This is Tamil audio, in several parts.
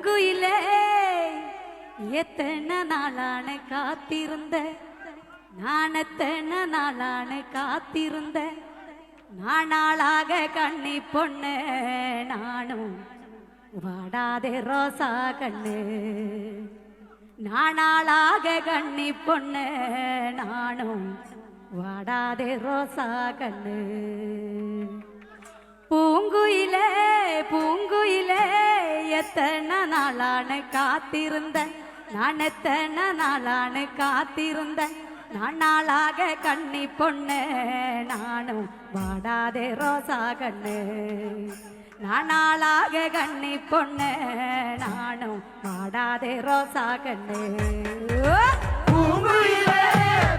பூங்குயிலே எத்தனை நாளான காத்திருந்த நான் எத்தனை நாளான காத்திருந்த நாளாக கண்ணி பொண்ணு நானும் வாடாதே ரோசா கண்ணு நாளாக கண்ணி பொண்ணு நானும் வாடாதே ரோசா கண்ணு பூங்குயிலே பூங்குயிலே எத்தனை நாளான காத்திருந்த நான் எத்தனை நாளான காத்திருந்த நாளாக கண்ணி பொண்ணு நானும் வாடாதே ரோசா கண்ணு நாளாக கண்ணி பொண்ணு நானும் வாடாதே ரோசா கண்ணு பூங்குயிலே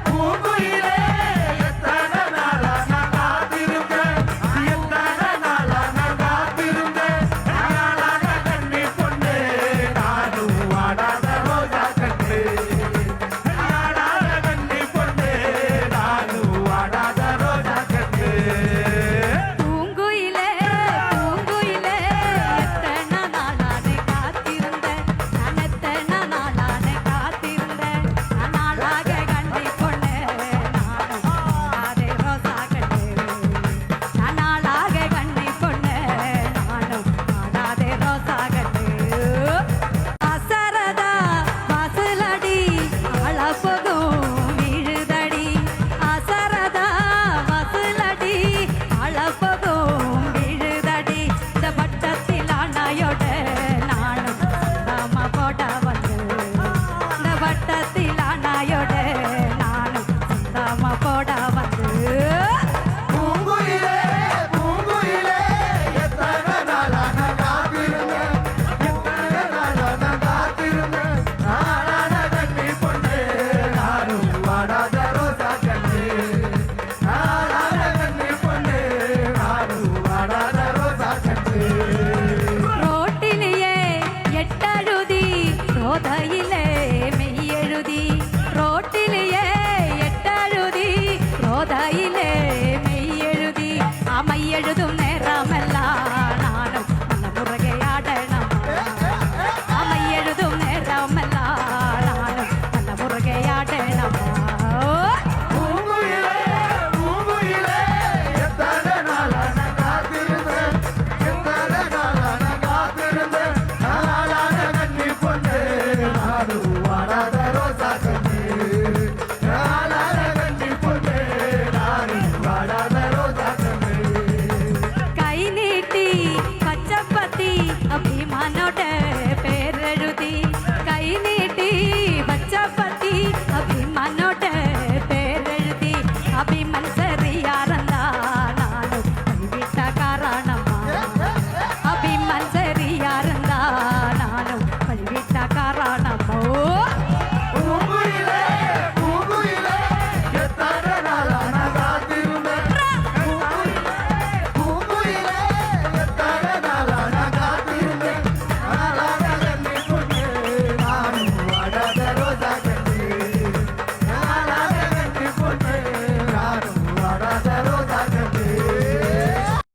பூங்குயிலே